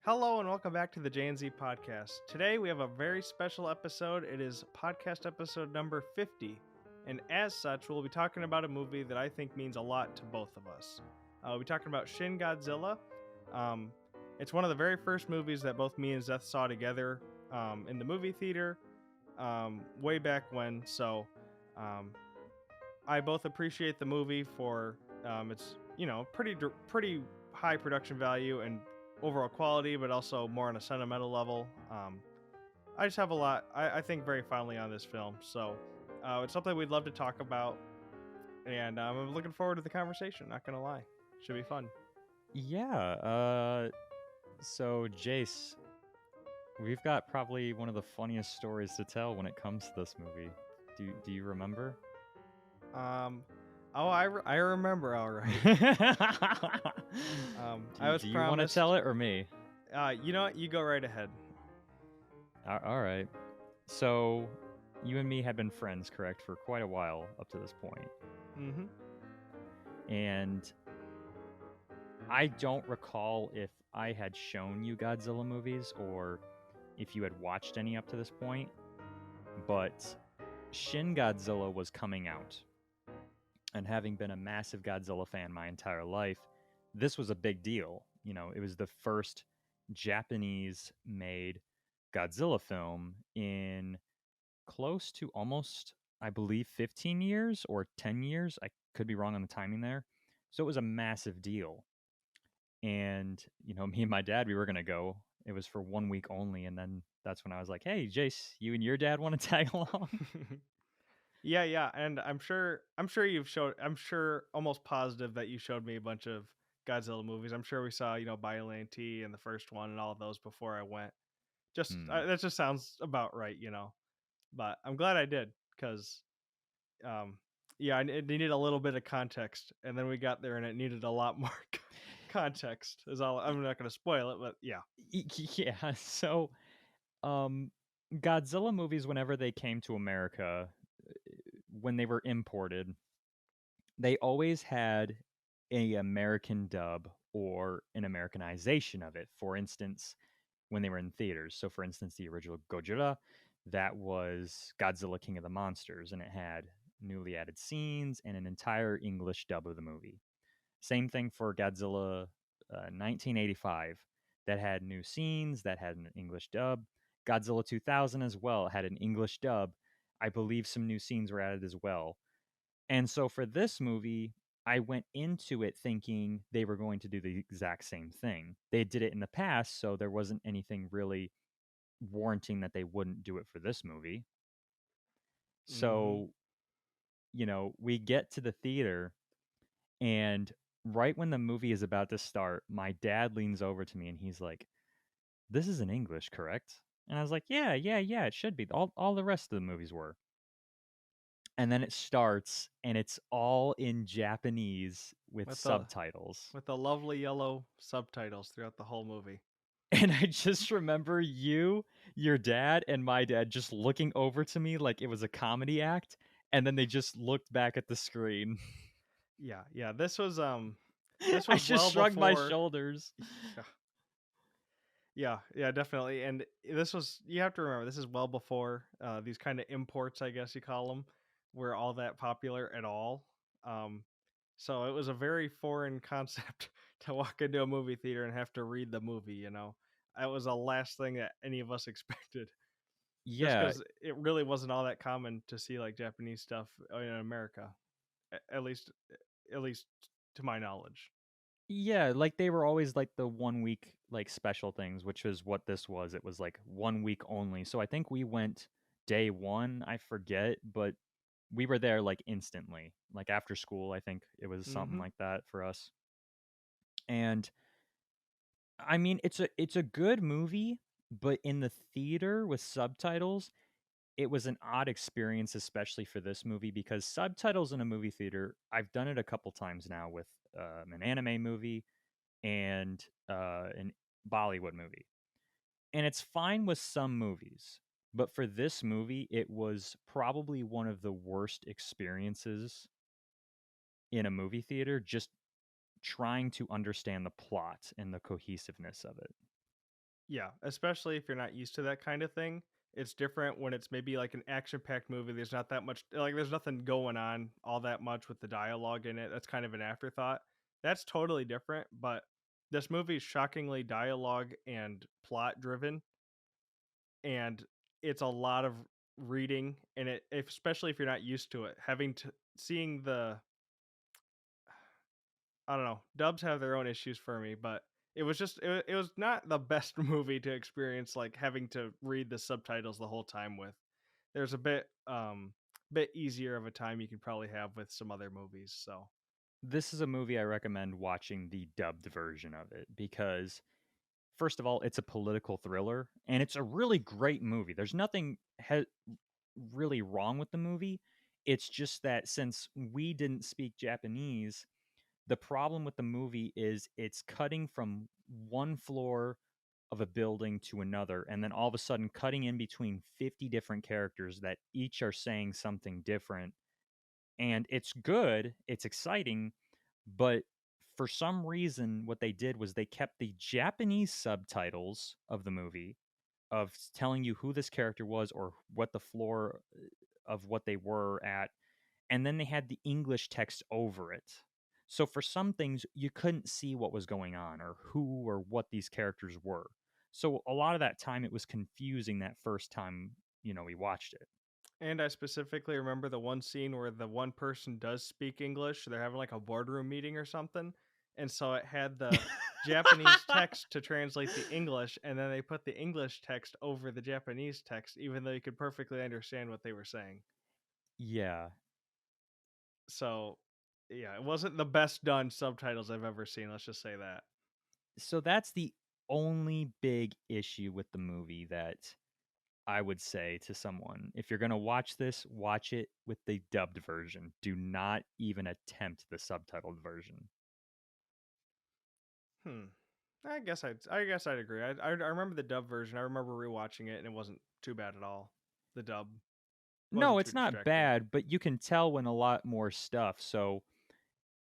Hello and welcome back to the JNZ podcast. Today we have a very special episode. It is podcast episode number 50. And as such, we'll be talking about a movie that I think means a lot to both of us. We'll be talking about Shin Godzilla. Um, it's one of the very first movies that both me and Zeth saw together in the movie theater way back when. So um, I both appreciate the movie for its pretty high production value and overall quality, but also more on a sentimental level. I just have a lot. I think very fondly on this film, so it's something we'd love to talk about, and I'm looking forward to the conversation. Not gonna lie, should be fun. Yeah. So Jace, we've got probably one of the funniest stories to tell when it comes to this movie. Do you remember? Um, I remember all right. I was Do you want to promised. tell it or me? You know what? You go right ahead. All right. So you and me had been friends, correct, for quite a while up to this point. Mm-hmm. And I don't recall if I had shown you Godzilla movies or if you had watched any up to this point, but Shin Godzilla was coming out. And having been a massive Godzilla fan my entire life, this was a big deal. You know, it was the first Japanese made Godzilla film in close to almost, I believe, 15 years or 10 years. I could be wrong on the timing there. So it was a massive deal. And, me and my dad, we were going to go. It was for 1 week only. And then that's when I was like, hey, Jace, you and your dad want to tag along? Yeah, and I'm sure I'm sure almost positive that you showed me a bunch of Godzilla movies. I'm sure we saw, Biollante and the first one and all of those before I went. Hmm. That just sounds about right. But I'm glad I did because um yeah, it needed a little bit of context, and then we got there and it needed a lot more context. Is all. I'm not going to spoil it, but yeah. Yeah. So Um, Godzilla movies, whenever they came to America, when they were imported, they always had a American dub or an Americanization of it. For instance, when they were in theaters. So, for instance, the original Gojira, that was Godzilla King of the Monsters, and it had newly added scenes and an entire English dub of the movie. Same thing for Godzilla 1985, that had new scenes, that had an English dub. Godzilla 2000 as well had an English dub. I believe some new scenes were added as well. And so for this movie, I went into it thinking they were going to do the exact same thing. They did it in the past, so there wasn't anything really warranting that they wouldn't do it for this movie. Mm-hmm. So, we get to the theater, and right when the movie is about to start, my dad leans over to me and he's like, "This is in English, correct?" And I was like, "Yeah, it should be. All the rest of the movies were." And then it starts and it's all in Japanese with With the subtitles. with the lovely yellow subtitles throughout the whole movie. And I just remember you, your dad, and my dad just looking over to me like it was a comedy act, and then they just looked back at the screen. Yeah. This I was well just shrugged my before. shoulders. Yeah, definitely. And this was, you have to remember, this is well before these kind of imports, I guess you call them, were all that popular at all. Um, so it was a very foreign concept to walk into a movie theater and have to read the movie. That was the last thing that any of us expected. Just Yeah, because it really wasn't all that common to see like Japanese stuff in America, at least, at least to my knowledge. yeah, like they were always like the 1 week like special things, which is what this was. It was like 1 week only. So I think we went day one, I forget, but we were there like instantly. Like after school, I think it was something Mm-hmm. like that for us. And I mean, it's a good movie, but in the theater with subtitles, it was an odd experience, especially for this movie, because subtitles in a movie theater, I've done it a couple times now with an anime movie and an Bollywood movie. And it's fine with some movies, but for this movie, it was probably one of the worst experiences in a movie theater, just trying to understand the plot and the cohesiveness of it. Yeah, especially if you're not used to that kind of thing. It's different when it's maybe like an action-packed movie. There's not that much, like, there's nothing going on all that much with the dialogue in it. That's kind of an afterthought. That's totally different, but this movie is shockingly dialogue and plot driven, and it's a lot of reading, and especially if you're not used to it, having to seeing the I don't know. Dubs have their own issues for me, but it was not the best movie to experience like having to read the subtitles the whole time with. There's a bit easier of a time you can probably have with some other movies. So, This is a movie I recommend watching the dubbed version of it because first of all, it's a political thriller and it's a really great movie. There's nothing really wrong with the movie. It's just that since we didn't speak Japanese, the problem with the movie is it's cutting from one floor of a building to another and then all of a sudden cutting in between 50 different characters that each are saying something different. And it's good, it's exciting, but for some reason what they did was they kept the Japanese subtitles of the movie of telling you who this character was or what the floor of what they were at, and then they had the English text over it. So for some things you couldn't see what was going on or who or what these characters were. So a lot of that time it was confusing that first time, we watched it. and I specifically remember the one scene where the one person does speak English. They're having like a boardroom meeting or something, and so it had the Japanese text to translate the English, and then they put the English text over the Japanese text, even though you could perfectly understand what they were saying. Yeah. So, yeah, it wasn't the best done subtitles I've ever seen. Let's just say that. So that's the only big issue with the movie that I would say to someone, if you're going to watch this, watch it with the dubbed version. Do not even attempt the subtitled version. Hmm. I guess I'd agree. I remember the dub version. I remember rewatching it, and it wasn't too bad at all. The dub No, wasn't too it's not distracting. bad, but you can tell when a lot more stuff. So,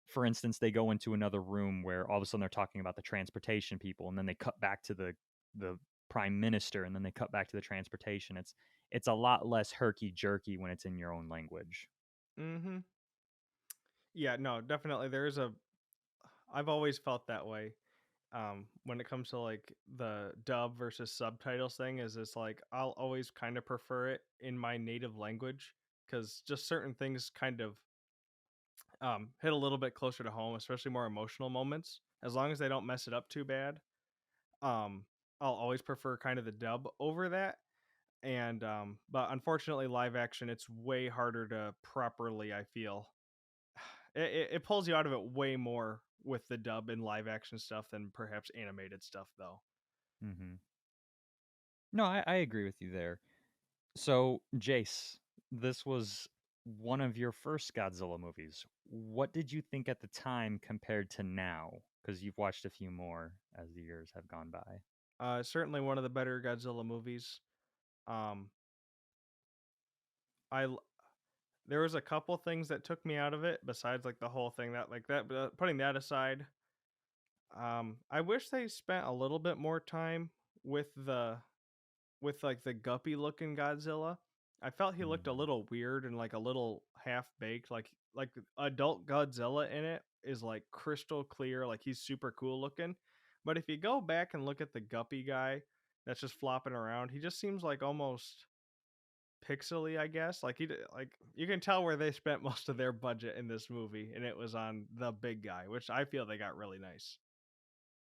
for instance, they go into another room where all of a sudden they're talking about the transportation people, and then they cut back to the prime minister, and then they cut back to the transportation. It's a lot less herky jerky when it's in your own language. Mm-hmm. Yeah, no, definitely. There is a. I've always felt that way. When it comes to like the dub versus subtitles thing, is it's like I'll always kind of prefer it in my native language because just certain things kind of hit a little bit closer to home, especially more emotional moments. As long as they don't mess it up too bad, um, I'll always prefer kind of the dub over that. And but unfortunately, live action, it's way harder to properly. I feel it pulls you out of it way more with the dub and live action stuff than perhaps animated stuff, though. Hmm. No, I agree with you there. So, Jace, this was one of your first Godzilla movies. What did you think at the time compared to now? Because you've watched a few more as the years have gone by. Certainly one of the better Godzilla movies. Um, I there was a couple things that took me out of it besides like the whole thing that like that. Putting that aside, I wish they spent a little bit more time with like the guppy looking Godzilla. I felt he looked a Mm. little weird and like a little half baked. Like adult Godzilla in it is like crystal clear, like he's super cool looking. But if you go back and look at the guppy guy that's just flopping around, he just seems like almost pixely, I guess. Like you can tell where they spent most of their budget in this movie, and it was on the big guy, which I feel they got really nice.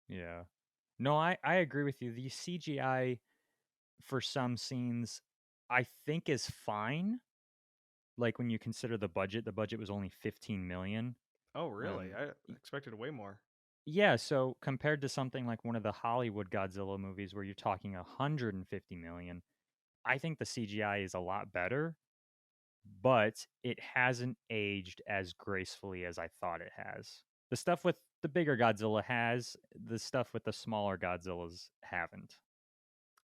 Yeah. No, I agree with you. The CGI for some scenes, I think, is fine. Like when you consider the budget was only 15 million. Oh, really? I Y- expected way more. Yeah, so compared to something like one of the Hollywood Godzilla movies where you're talking 150 million, I think the CGI is a lot better, but it hasn't aged as gracefully as I thought it has. The stuff with the bigger Godzilla has, the stuff with the smaller Godzillas haven't.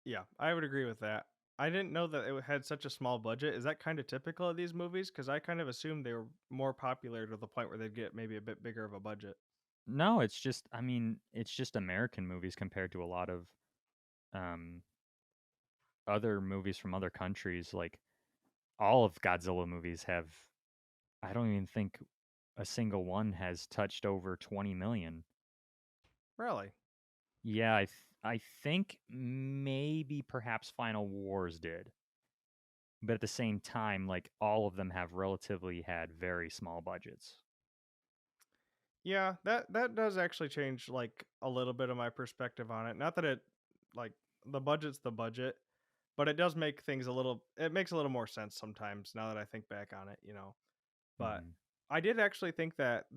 Yeah, I would agree with that. I didn't know that it had such a small budget. Is that kind of typical of these movies? Because I kind of assumed they were more popular to the point where they'd get maybe a bit bigger of a budget. No, it's just I mean, it's just American movies compared to a lot of um, other movies from other countries, like all of Godzilla movies have. I don't even think a single one has touched over 20 million. Really? Yeah, I think maybe perhaps Final Wars did. But at the same time, like all of them have relatively had very small budgets. Yeah, that does actually change like a little bit of my perspective on it. Not that it like the budget's the budget, but it does make things a little it makes a little more sense sometimes now that I think back on it, you know. But Hmm. I did actually think that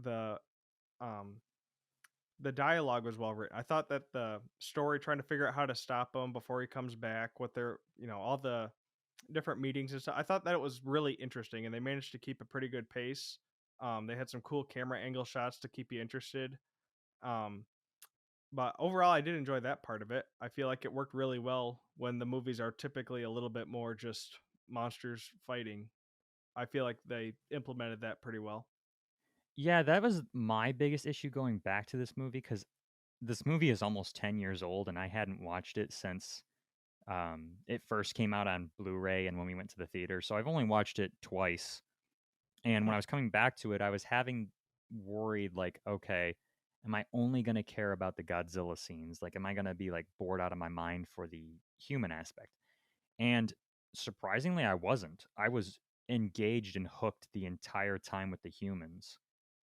um the dialogue was well written. I thought that the story trying to figure out how to stop him before he comes back, what their, you know, all the different meetings and stuff. I thought that it was really interesting, and they managed to keep a pretty good pace. They had some cool camera angle shots to keep you interested. Um, but overall, I did enjoy that part of it. I feel like it worked really well when the movies are typically a little bit more just monsters fighting. I feel like they implemented that pretty well. Yeah, that was my biggest issue going back to this movie because this movie is almost 10 years old and I hadn't watched it since it first came out on Blu-ray and when we went to the theater. So I've only watched it twice. And when I Huh. was coming back to it, I was having worried like, okay, am I only going to care about the Godzilla scenes? Like, am I going to be like bored out of my mind for the human aspect? And surprisingly, I wasn't. I was engaged and hooked the entire time with the humans.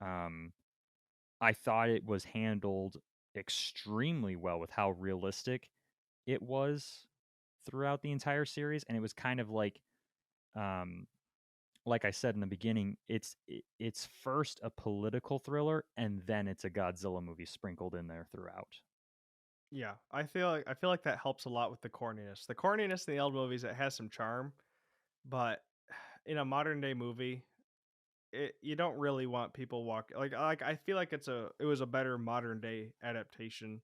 Um, I thought it was handled extremely well with how realistic it was throughout the entire series, and it was kind of um, like I said in the beginning, it's first a political thriller, and then it's a Godzilla movie sprinkled in there throughout. Yeah, I feel like that helps a lot with the corniness. The corniness in the old movies, it has some charm, but in a modern day movie, you don't really want people like I feel like it was a better modern day adaptation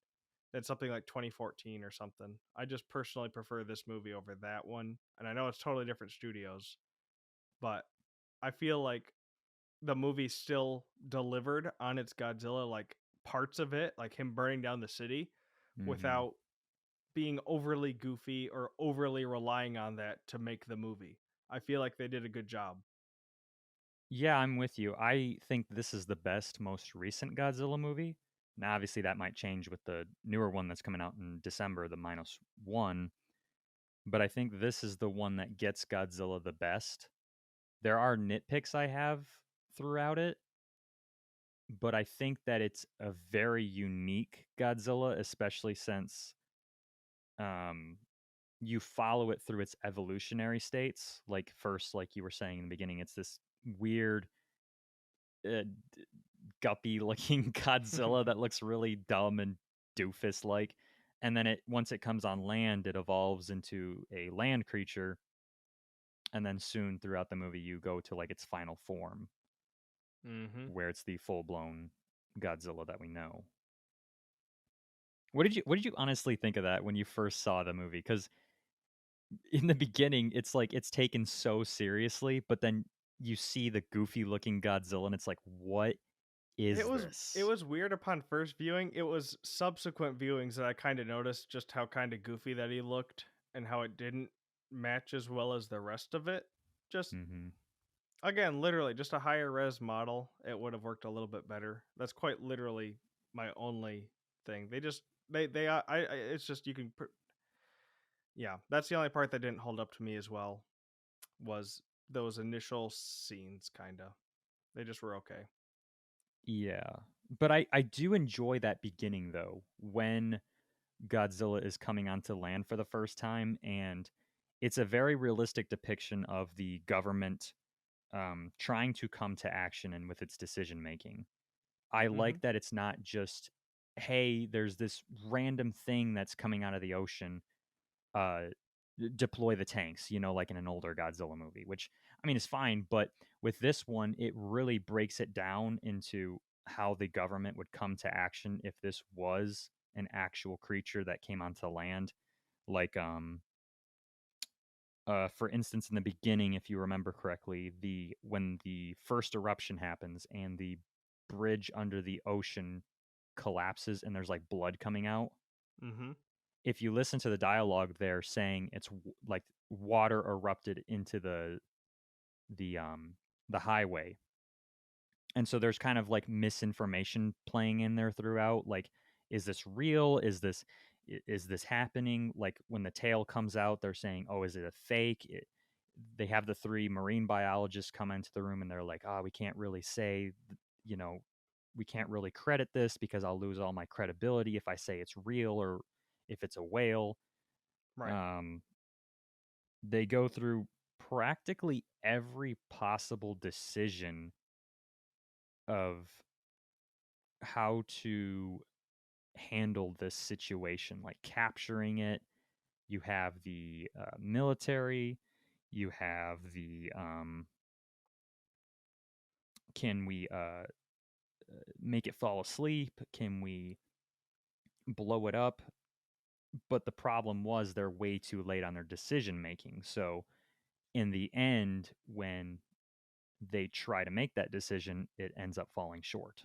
than something like 2014 or something. I just personally prefer this movie over that one, and I know it's totally different studios, but I feel like the movie still delivered on its Godzilla, like parts of it, like him burning down the city, Hmm. without being overly goofy or overly relying on that to make the movie. I feel like they did a good job. Yeah, I'm with you. I think this is the best, most recent Godzilla movie. Now, obviously, that might change with the newer one that's coming out in December, the minus one. But I think this is the one that gets Godzilla the best. There are nitpicks I have throughout it, but I think that it's a very unique Godzilla, especially since um, you follow it through its evolutionary states. Like, first, like you were saying in the beginning, it's this weird, uh, guppy looking Godzilla that looks really dumb and doofus like. And then once it comes on land, it evolves into a land creature. And then soon throughout the movie, you go to like its final form, Mm-hmm. where it's the full blown Godzilla that we know. What did you honestly think of that when you first saw the movie? Because in the beginning, it's like it's taken so seriously, but then you see the goofy looking Godzilla, and it's like, what It is was it this? was weird upon first viewing. It was subsequent viewings that I kind of noticed just how kind of goofy that he looked and how it didn't match as well as the rest of it. Just Hmm. again, literally just a higher res model, it would have worked a little bit better. That's quite literally my only thing. They just they it's just yeah, that's the only part that didn't hold up to me as well was those initial scenes kind of. They just were okay. Yeah. But I do enjoy that beginning though, when Godzilla is coming onto land for the first time, and it's a very realistic depiction of the government trying to come to action and with its decision making. I Mhm. like that it's not just, hey, there's this random thing that's coming out of the ocean. Uh, Deploy the tanks, like in an older Godzilla movie, which I mean is fine, but with this one, it really breaks it down into how the government would come to action if this was an actual creature that came onto land. Like, for instance, in the beginning, if you remember correctly, the when the first eruption happens and the bridge under the ocean collapses and there's like blood coming out, Mhm. if you listen to the dialogue, they're saying it's like water erupted into the the highway. And so there's kind of like misinformation playing in there throughout. Like, is this real? Is this happening? Like when the tail comes out, they're saying, "Oh, is it a fake?" They have the three marine biologists come into the room and they're like, "Oh, we can't really say, you know, we can't really credit this because I'll lose all my credibility if I say it's real or if it's a whale." Right. Um, they go through practically every possible decision of how to handle this situation, like capturing it. You have the military. You have the can we make it fall asleep? Can we blow it up? But the problem was they're way too late on their decision making. So in the end, when they try to make that decision, it ends up falling short.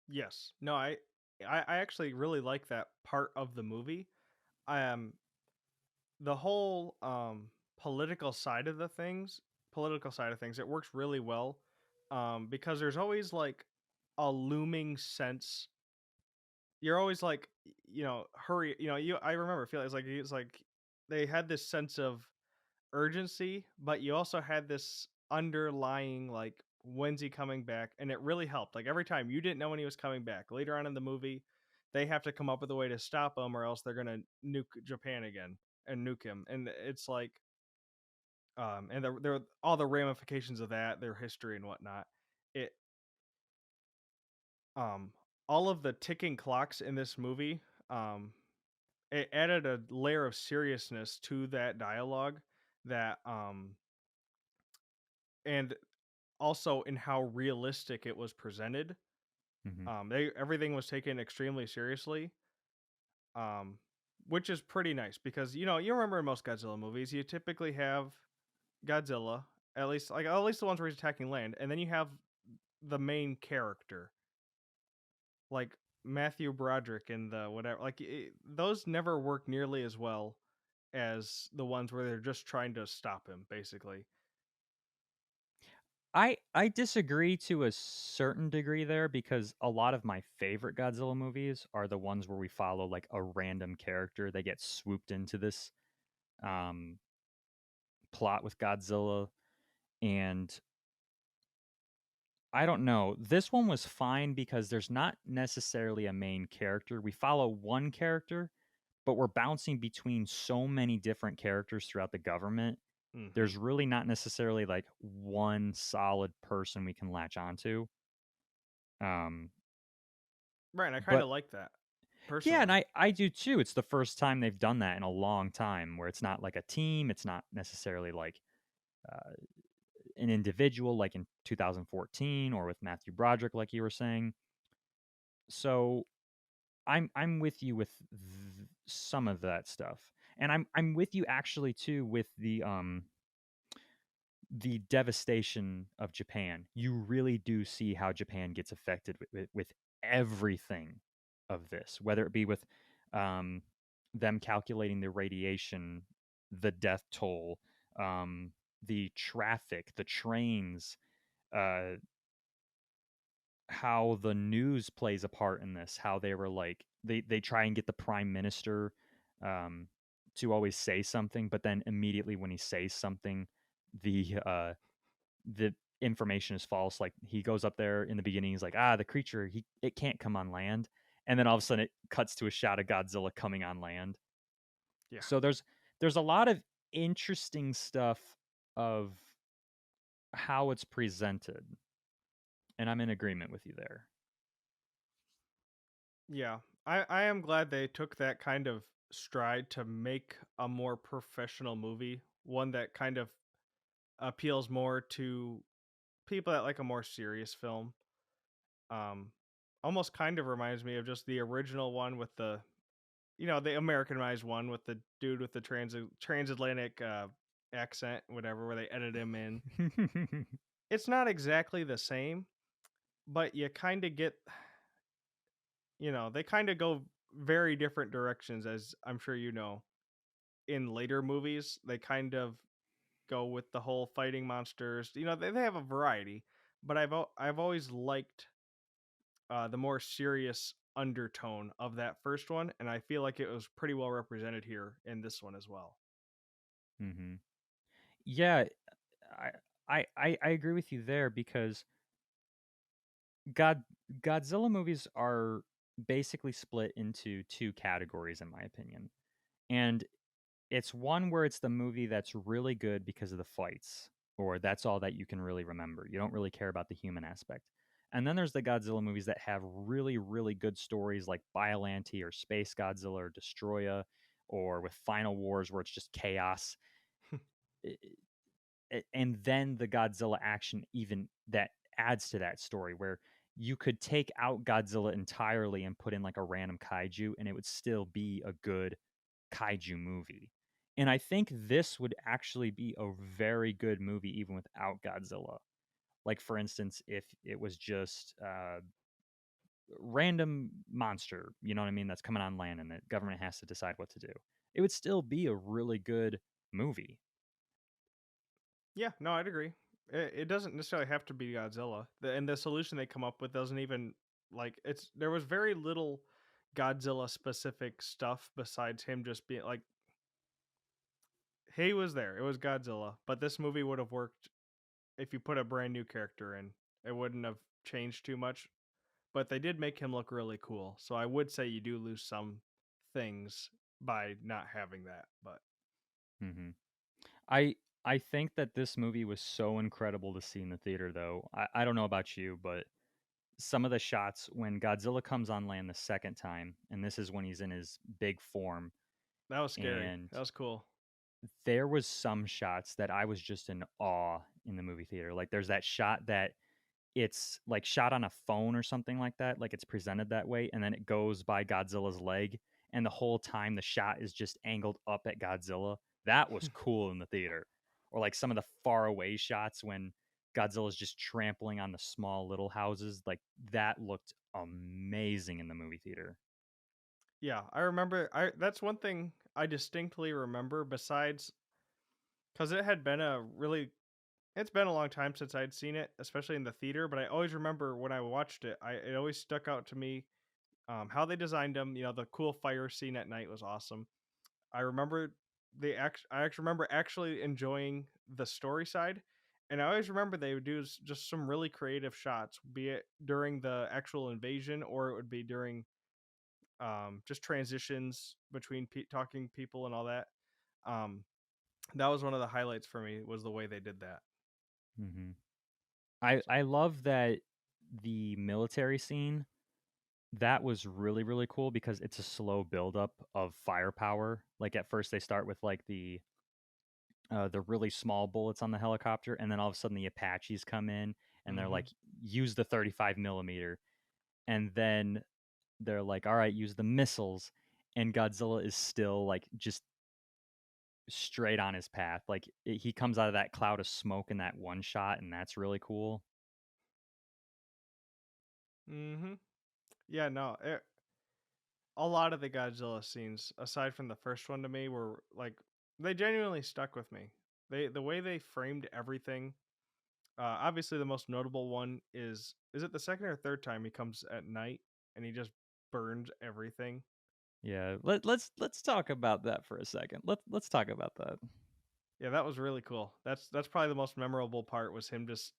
Yes. No, I actually really like that part of the movie. Um, the whole political side of things, it works really well. Because there's always like a looming sense. You're always like, hurry. I remember feeling it's like they had this sense of urgency, but you also had this underlying like, when's he coming back? And it really helped. Like every time you didn't know when he was coming back. Later on in the movie, they have to come up with a way to stop him, or else they're gonna nuke Japan again and nuke him. And it's like, and there all the ramifications of that, their history and whatnot. It um all of the ticking clocks in this movie, um it added a layer of seriousness to that dialogue that and also in how realistic it was presented. Mm-hmm. They everything was taken extremely seriously, um, which is pretty nice because you remember in most Godzilla movies you typically have Godzilla, at least the ones where he's attacking land, and then you have the main character like Matthew Broderick and the whatever. Those never work nearly as well as the ones where they're just trying to stop him, basically. I disagree to a certain degree there because a lot of my favorite Godzilla movies are the ones where we follow like a random character. They get swooped into this um, plot with Godzilla, and I don't know. This one was fine because there's not necessarily a main character. We follow one character, but we're bouncing between so many different characters throughout the government. Hmm. There's really not necessarily like one solid person we can latch onto. Um, Right, and I kind but of like that yeah, and personally. I do too. It's the first time they've done that in a long time, where it's not like a team. It's not necessarily like uh, an individual, like in 2014 or with Matthew Broderick, like you were saying. So I'm with you with some of that stuff, and I'm with you actually too with the devastation of Japan. You really do see how Japan gets affected with everything of this, whether it be with um, them calculating the radiation, the death toll, um, the traffic, the trains, uh, how the news plays a part in this, how they were like they try and get the prime minister um, to always say something, but then immediately when he says something, the information is false. Like he goes up there in the beginning, he's like, the creature, it can't come on land, and then all of a sudden it cuts to a shot of Godzilla coming on land. Yeah. So there's a lot of interesting stuff of how it's presented, and I'm in agreement with you there. Yeah. I am glad they took that kind of stride to make a more professional movie, one that kind of appeals more to people that like a more serious film. Um Almost kind of reminds me of just the original one with the Americanized one with the dude with the transatlantic accent, whatever, where they edit him in. It's not exactly the same, but you kind of get, they kind of go very different directions, as I'm sure you know. In later movies, they kind of go with the whole fighting monsters. You know, they have a variety, but I've always liked the more serious undertone of that first one, and I feel like it was pretty well represented here in this one as well. Hmm. Yeah, I, I agree with you there because God Godzilla movies are basically split into two categories, in my opinion, and it's one where it's the movie that's really good because of the fights, or that's all that you can really remember. You don't really care about the human aspect. And then there's the Godzilla movies that have really, really good stories like Biollante or Space Godzilla or Destroya, or with Final Wars where it's just chaos. And then the Godzilla action even that adds to that story where you could take out Godzilla entirely and put in like a random kaiju and it would still be a good kaiju movie. And I think this would actually be a very good movie even without Godzilla. Like for instance, if it was just random monster, you know what I mean, that's coming on land and the government has to decide what to do. It would still be a really good movie. Yeah, no, I'd agree. It doesn't necessarily have to be Godzilla, and the solution they come up with doesn't even like it's. There was very little Godzilla specific stuff besides him just being like he was there. It was Godzilla, but this movie would have worked if you put a brand new character in. It wouldn't have changed too much, but they did make him look really cool. So I would say you do lose some things by not having that, but Hmm. I I think that this movie was so incredible to see in the theater though. I don't know about you, but some of the shots when Godzilla comes on land the second time, and this is when he's in his big form, that was scary. and That was cool. there was some shots that I was just in awe in the movie theater. Like there's that shot that it's like shot on a phone or something like that, like it's presented that way, and then it goes by Godzilla's leg, and the whole time the shot is just angled up at Godzilla. That was cool in the theater. Or like some of the far away shots when Godzilla's just trampling on the small little houses, like that looked amazing in the movie theater. Yeah, I remember. I That's one thing I distinctly remember. Besides, because it had been a really, it's been a long time since I'd seen it, especially in the theater. But I always remember when I watched it. It always stuck out to me how they designed them. You know, the cool fire scene at night was awesome. I remember I actually remember actually enjoying the story side, and I always remember they would do just some really creative shots, be it during the actual invasion or it would be during just transitions between talking people and all that. Um, that was one of the highlights for me was the way they did that. Hmm. I love that the military scene that was really really cool because it's a slow buildup of firepower. Like at first they start with like the really small bullets on the helicopter, and then all of a sudden the Apaches come in and they're Hmm. like, use the 35 millimeter, and then they're like, all right, use the missiles, and Godzilla is still like just straight on his path. Like he comes out of that cloud of smoke in that one shot, and that's really cool. Hmm. Yeah, no, a lot of the Godzilla scenes, aside from the first one, to me were like they genuinely stuck with me. The way they framed everything. Obviously, the most notable one is it the second or third time he comes at night and he just burns everything. Yeah, let's talk about that for a second. Let's talk about that. Yeah, that was really cool. That's probably the most memorable part was him just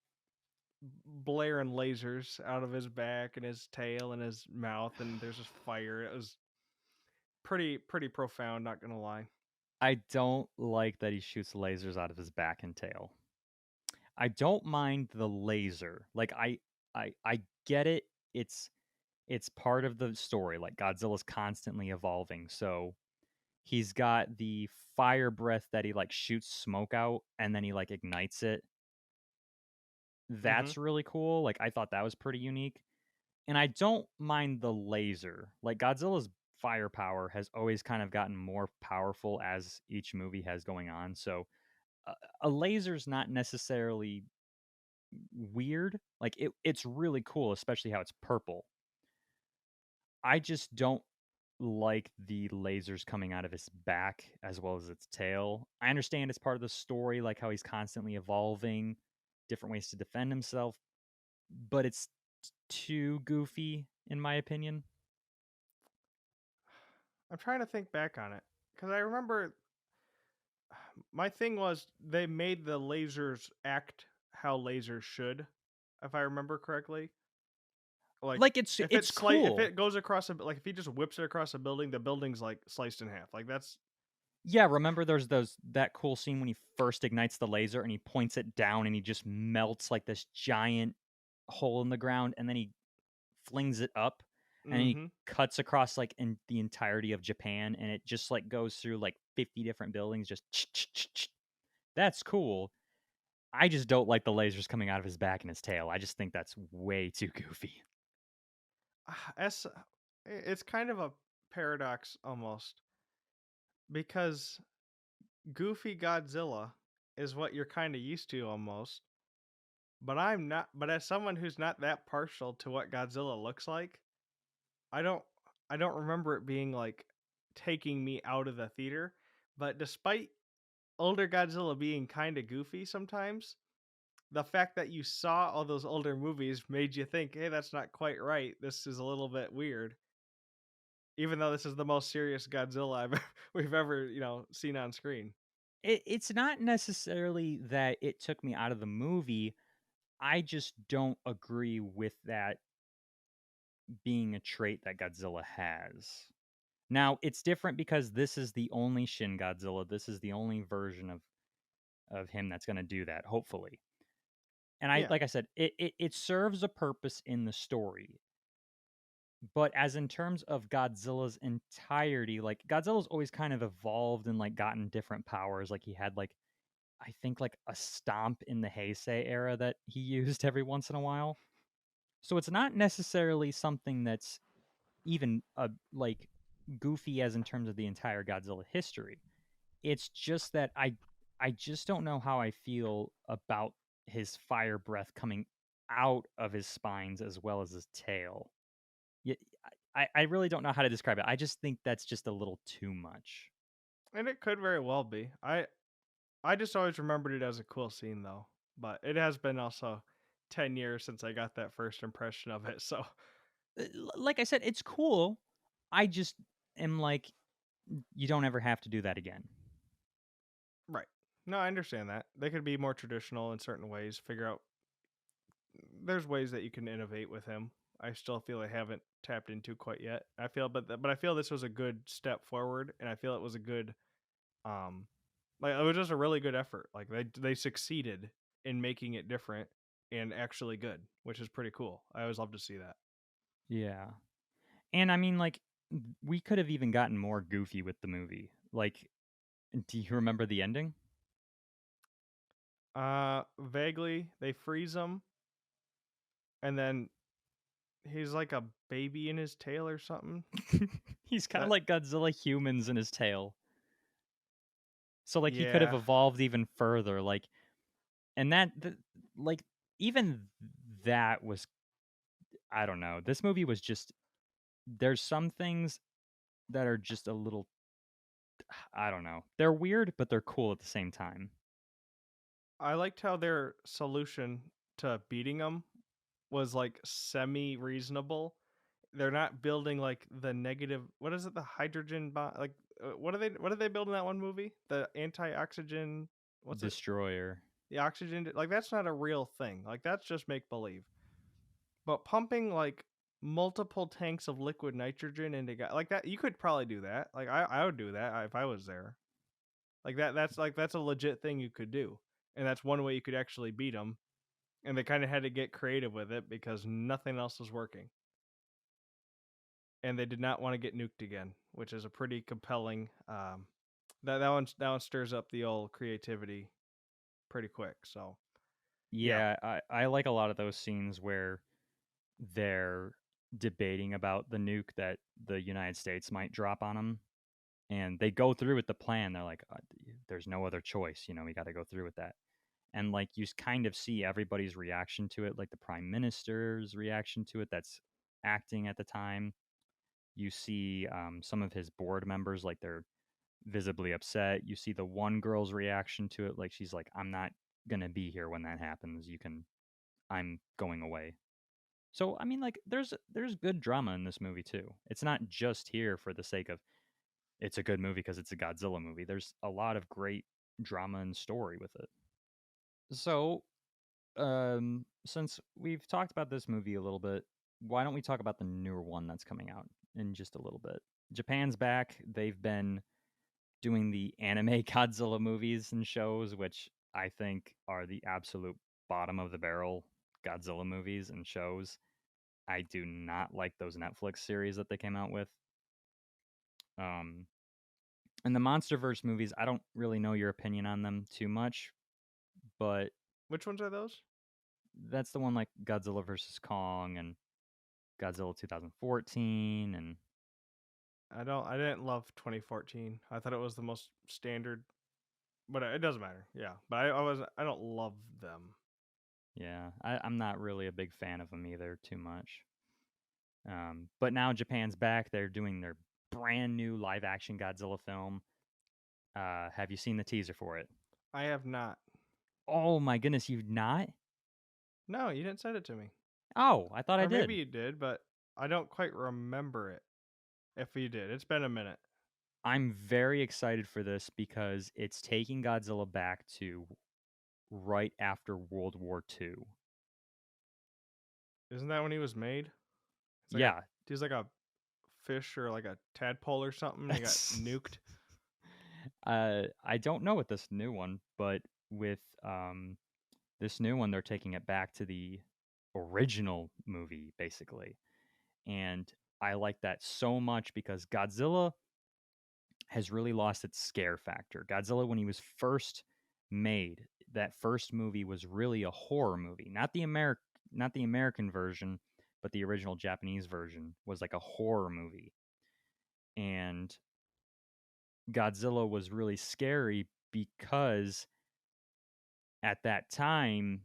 blaring lasers out of his back and his tail and his mouth, and there's just fire. It was pretty profound. Not gonna lie. I don't like that he shoots lasers out of his back and tail. I don't mind the laser. Like I get it. It's part of the story. Like Godzilla's constantly evolving. So he's got the fire breath that he like shoots smoke out and then he like ignites it. Mm-hmm. That's really cool. Like I thought that was pretty unique. And I don't mind the laser. Like Godzilla's firepower has always kind of gotten more powerful as each movie has going on. So a laser's not necessarily weird. Like it's really cool, especially how it's purple. I just don't like the lasers coming out of his back as well as its tail. I understand it's part of the story, like how he's constantly evolving, different ways to defend himself, but it's too goofy, in my opinion. I'm trying to think back on it because I remember my thing was they made the lasers act how lasers should, if I remember correctly. Like Like it's if cool. it goes across like if he just whips it across a building, the building's like sliced in half. Like that's Yeah, remember there's that cool scene when he first ignites the laser and he points it down and he just melts like this giant hole in the ground and then he flings it up and he mm-hmm. cuts across like in the entirety of Japan and it just like goes through like 50 different buildings just that's cool. I just don't like the lasers coming out of his back and his tail. I just think that's way too goofy. As it's kind of a paradox almost because goofy Godzilla is what you're kind of used to almost, but I'm not. But as someone who's not that partial to what Godzilla looks like, I don't I don't remember it being like taking me out of the theater. But despite older Godzilla being kind of goofy sometimes, the fact that you saw all those older movies made you think, "Hey, that's not quite right. This is a little bit weird." Even though this is the most serious Godzilla we've ever, seen on screen. It's not necessarily that it took me out of the movie. I just don't agree with that being a trait that Godzilla has. Now, it's different because this is the only Shin Godzilla. This is the only version of him that's going to do that, hopefully. And I Yeah. like I said, it serves a purpose in the story. But as in terms of Godzilla's entirety, like Godzilla's always kind of evolved and like gotten different powers. Like he had like I think like a stomp in the Heisei era that he used every once in a while. So it's not necessarily something that's even like goofy as in terms of the entire Godzilla history. It's just that I just don't know how I feel about his fire breath coming out of his spines as well as his tail. Yeah, I really don't know how to describe it. I just think that's just a little too much. And it could very well be. I just always remembered it as a cool scene though. But it has been also 10 years since I got that first impression of it. So, Like I said, it's cool. I just am like, you don't ever have to do that again. right. No, I understand that. They could be more traditional in certain ways, figure out there's ways that you can innovate with him. I still feel I haven't tapped into quite yet. I feel but I feel this was a good step forward and I feel it was a good um like it was just a really good effort. Like they succeeded in making it different and actually good, which is pretty cool. I always love to see that. Yeah. And I mean, like, we could have even gotten more goofy with the movie. Like, do you remember the ending? Vaguely they freeze him and then he's like a baby in his tail or something. He's kind of That like Godzilla humans in his tail. So, like, he could have yeah. evolved even further. Like, and like, even that was, I don't know. This movie was just, there's some things that are just a little, I don't know. They're weird, but they're cool at the same time. I liked how their solution to beating him was like semi reasonable. They're not building like the negative. What is it? The hydrogen bomb? Like what are they? What did they build in that one movie? The anti-oxygen. What's it? Destroyer. The oxygen. Like that's not a real thing. Like that's just make believe. But pumping like multiple tanks of liquid nitrogen into like that, you could probably do that. Like I would do that if I was there. Like that's a legit thing you could do, and that's one way you could actually beat them. And they kind of had to get creative with it because nothing else was working. And they did not want to get nuked again, which is a pretty compelling. That one stirs up the old creativity pretty quick. So yeah, Yeah, I like a lot of those scenes where they're debating about the nuke that the United States might drop on them. And they go through with the plan. They're like, there's no other choice. You know, we got to go through with that. And like you kind of see everybody's reaction to it, like the prime minister's reaction to it that's acting at the time. You see some of his board members, like they're visibly upset. You see the one girl's reaction to it, like she's like, "I'm not gonna be here when that happens. I'm going away." So I mean, like, there's good drama in this movie too. It's not just here for the sake of it's a good movie because it's a Godzilla movie. There's a lot of great drama and story with it. So, since we've talked about this movie a little bit, why don't we talk about the newer one that's coming out in just a little bit? Japan's back. They've been doing the anime Godzilla movies and shows, which I think are the absolute bottom of the barrel Godzilla movies and shows. I do not like those Netflix series that they came out with. Um, and the MonsterVerse movies, I don't really know your opinion on them too much, but Which ones are those? that's the one like Godzilla versus Kong and Godzilla 2014 and I didn't love 2014. I thought it was the most standard, but it doesn't matter. Yeah, but I don't love them. yeah, I'm not really a big fan of them either too much. But now Japan's back. They're doing their brand new live action Godzilla film. Have you seen the teaser for it? I have not. Oh my goodness, you've not? No, you didn't send it to me. Oh, I thought I Or maybe did. you did, but I don't quite remember it. If you did, it's been a minute. I'm very excited for this because it's taking Godzilla back to right after World War II. Isn't that when he was made? It's like Yeah, he's like a fish or like a tadpole or something. And he got that's. nuked. I don't know with this new one, but with this new one, they're taking it back to the original movie, basically. And I like that so much because Godzilla has really lost its scare factor. Godzilla, when he was first made, that first movie was really a horror movie, not the American version, but the original Japanese version was like a horror movie. And Godzilla was really scary because at that time,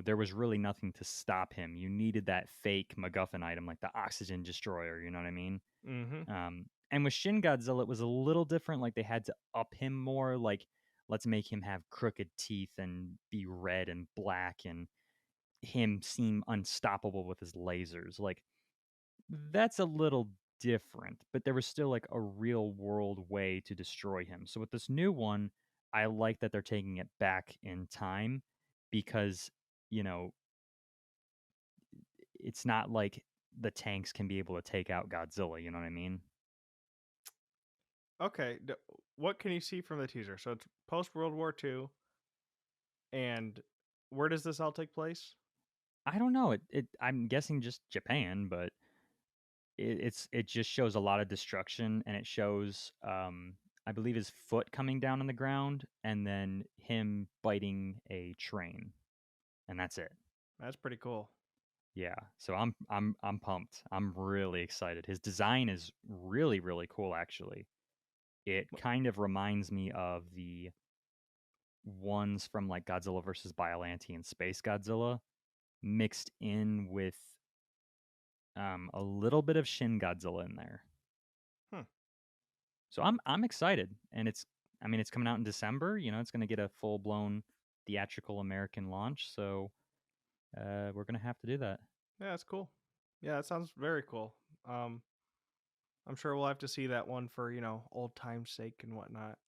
there was really nothing to stop him. You needed that fake MacGuffin item like the oxygen destroyer, you know what I mean? Mm-hmm. And with Shin Godzilla, it was a little different. Like they had to up him more. Like, let's make him have crooked teeth and be red and black and him seem unstoppable with his lasers. Like, that's a little different, but there was still like a real world way to destroy him. So with this new one, I like that they're taking it back in time because, you know, it's not like the tanks can be able to take out Godzilla, you know what I mean? Okay. What can you see from the teaser? So it's post World War II, and where does this all take place? I don't know. It I'm guessing just Japan, but it just shows a lot of destruction and it shows I believe his foot coming down on the ground and then him biting a train. And that's it. That's pretty cool. Yeah. So I'm pumped. I'm really excited. His design is really really cool actually. It kind of reminds me of the ones from like Godzilla versus Biollante and Space Godzilla mixed in with a little bit of Shin Godzilla in there. Hmm. So I'm excited, and it's coming out in December. It's going to get a full blown theatrical American launch. So we're going to have to do that. Yeah, that's cool. Yeah, that sounds very cool. Um, I'm sure we'll have to see that one for old time's sake and whatnot.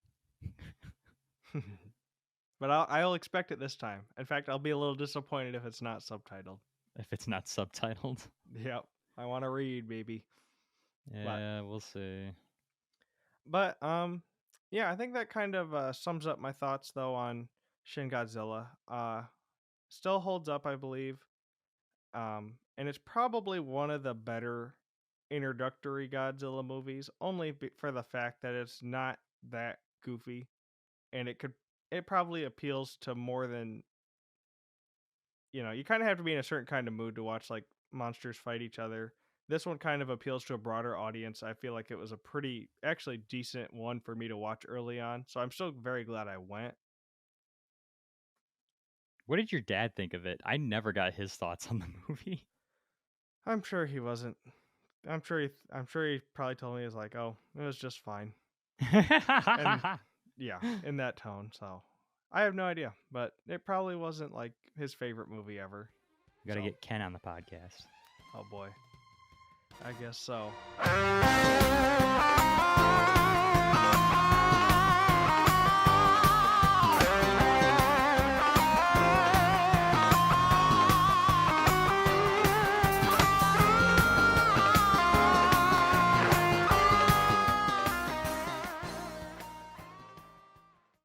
But I'll expect it this time. In fact, I'll be a little disappointed if it's not subtitled. If it's not subtitled, Yep, I want to read, baby. yeah, we'll see. But yeah, I think that kind of sums up my thoughts though on Shin Godzilla. Still holds up, I believe. And it's probably one of the better introductory Godzilla movies, only for the fact that it's not that goofy, and it probably appeals to more than you kind of have to be in a certain kind of mood to watch like monsters fight each other. This one kind of appeals to a broader audience. I feel like it was a pretty actually decent one for me to watch early on, so I'm still very glad I went. What did your dad think of it? I never got his thoughts on the movie. I'm sure he wasn't I'm sure he probably told me he was like, "Oh, it was just fine." And yeah, in that tone. So I have no idea, but it probably wasn't like his favorite movie ever. We gotta So, get Ken on the podcast. oh boy, I guess so.